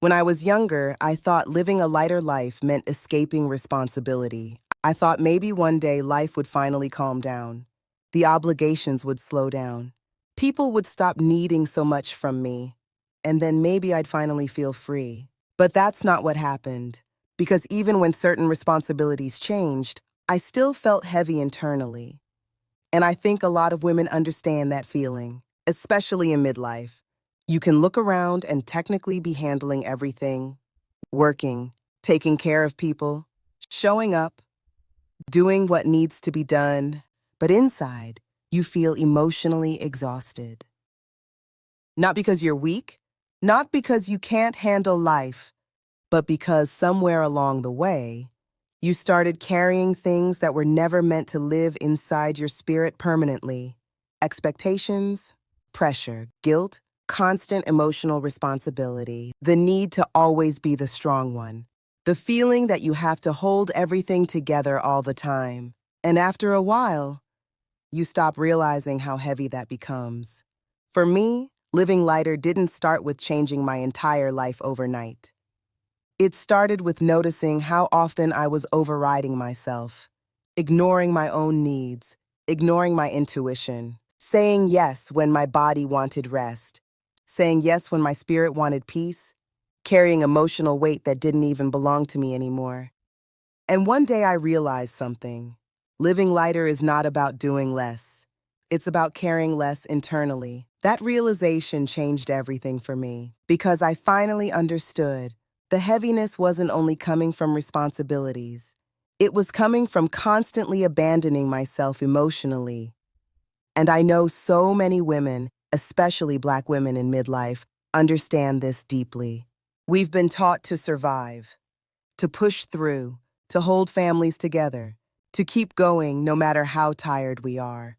When I was younger, I thought living a lighter life meant escaping responsibility. I thought maybe one day life would finally calm down. The obligations would slow down. People would stop needing so much from me. And then maybe I'd finally feel free. But that's not what happened. Because even when certain responsibilities changed, I still felt heavy internally. And I think a lot of women understand that feeling, especially in midlife. You can look around and technically be handling everything, working, taking care of people, showing up, doing what needs to be done, but inside, you feel emotionally exhausted. Not because you're weak, not because you can't handle life, but because somewhere along the way, you started carrying things that were never meant to live inside your spirit permanently. Expectations, pressure, guilt, constant emotional responsibility, the need to always be the strong one, the feeling that you have to hold everything together all the time. And after a while, you stop realizing how heavy that becomes. For me, living lighter didn't start with changing my entire life overnight. It started with noticing how often I was overriding myself, ignoring my own needs, ignoring my intuition, saying yes when my body wanted rest, saying yes when my spirit wanted peace, carrying emotional weight that didn't even belong to me anymore. And one day I realized something. Living lighter is not about doing less. It's about caring less internally. That realization changed everything for me because I finally understood the heaviness wasn't only coming from responsibilities. It was coming from constantly abandoning myself emotionally. And I know so many women, especially Black women in midlife, understand this deeply. We've been taught to survive, to push through, to hold families together, to keep going no matter how tired we are.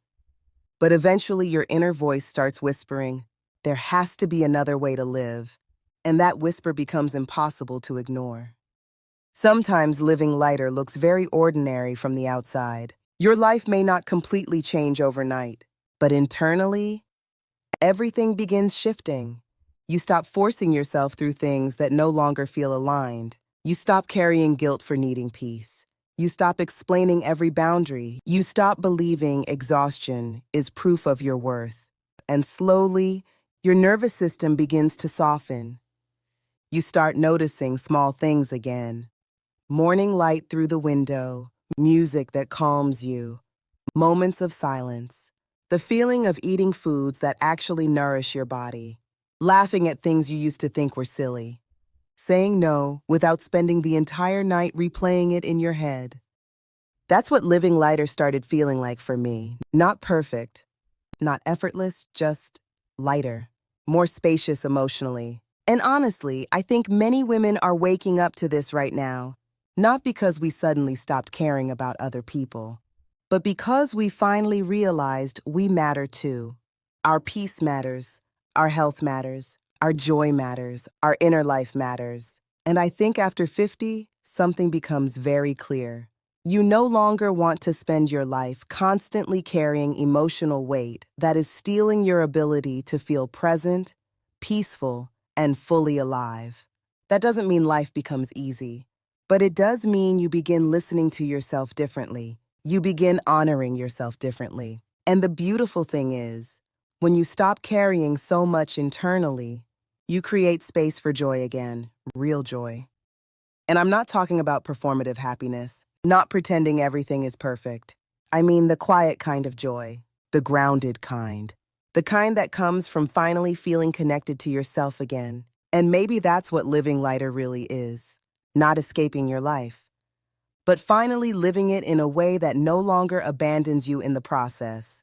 But eventually your inner voice starts whispering, there has to be another way to live, and that whisper becomes impossible to ignore. Sometimes living lighter looks very ordinary from the outside. Your life may not completely change overnight, but internally, everything begins shifting. You stop forcing yourself through things that no longer feel aligned. You stop carrying guilt for needing peace. You stop explaining every boundary. You stop believing exhaustion is proof of your worth. And slowly, your nervous system begins to soften. You start noticing small things again. Morning light through the window, music that calms you, moments of silence, the feeling of eating foods that actually nourish your body, laughing at things you used to think were silly, saying no without spending the entire night replaying it in your head. That's what living lighter started feeling like for me. Not perfect, not effortless, just lighter, more spacious emotionally. And honestly, I think many women are waking up to this right now, not because we suddenly stopped caring about other people, but because we finally realized we matter too. Our peace matters, our health matters, our joy matters, our inner life matters. And I think after 50, something becomes very clear. You no longer want to spend your life constantly carrying emotional weight that is stealing your ability to feel present, peaceful, and fully alive. That doesn't mean life becomes easy, but it does mean you begin listening to yourself differently. You begin honoring yourself differently. And the beautiful thing is, when you stop carrying so much internally, you create space for joy again, real joy. And I'm not talking about performative happiness, not pretending everything is perfect. I mean the quiet kind of joy, the grounded kind, the kind that comes from finally feeling connected to yourself again. And maybe that's what living lighter really is, not escaping your life, but finally living it in a way that no longer abandons you in the process.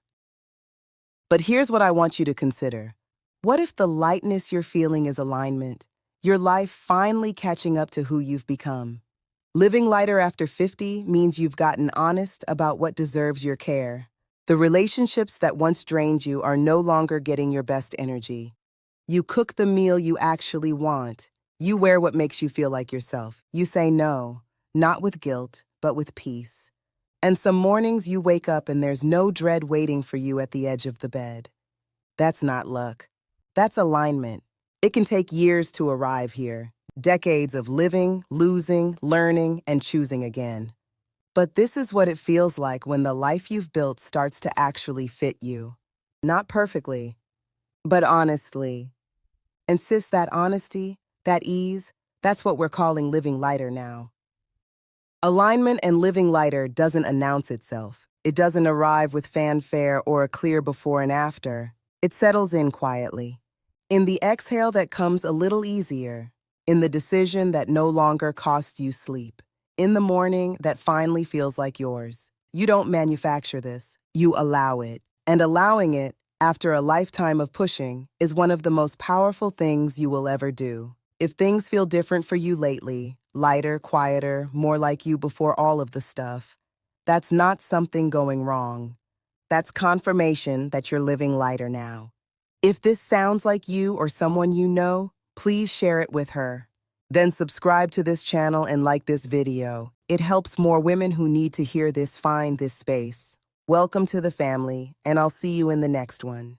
But here's what I want you to consider. What if the lightness you're feeling is alignment, your life finally catching up to who you've become? Living lighter after 50 means you've gotten honest about what deserves your care. The relationships that once drained you are no longer getting your best energy. You cook the meal you actually want. You wear what makes you feel like yourself. You say no, not with guilt, but with peace. And some mornings you wake up and there's no dread waiting for you at the edge of the bed. That's not luck. That's alignment. It can take years to arrive here, Decades of living, losing, learning, and choosing again. But this is what it feels like when the life you've built starts to actually fit you. Not perfectly, but honestly. And sis, that honesty, that ease, that's what we're calling living lighter now. Alignment and living lighter doesn't announce itself. It doesn't arrive with fanfare or a clear before and after. It settles in quietly. In the exhale that comes a little easier, in the decision that no longer costs you sleep, in the morning that finally feels like yours. You don't manufacture this, you allow it. And allowing it, after a lifetime of pushing, is one of the most powerful things you will ever do. If things feel different for you lately, lighter, quieter, more like you before all of the stuff, that's not something going wrong. That's confirmation that you're living lighter now. If this sounds like you or someone you know, please share it with her. Then subscribe to this channel and like this video. It helps more women who need to hear this find this space. Welcome to the family, and I'll see you in the next one.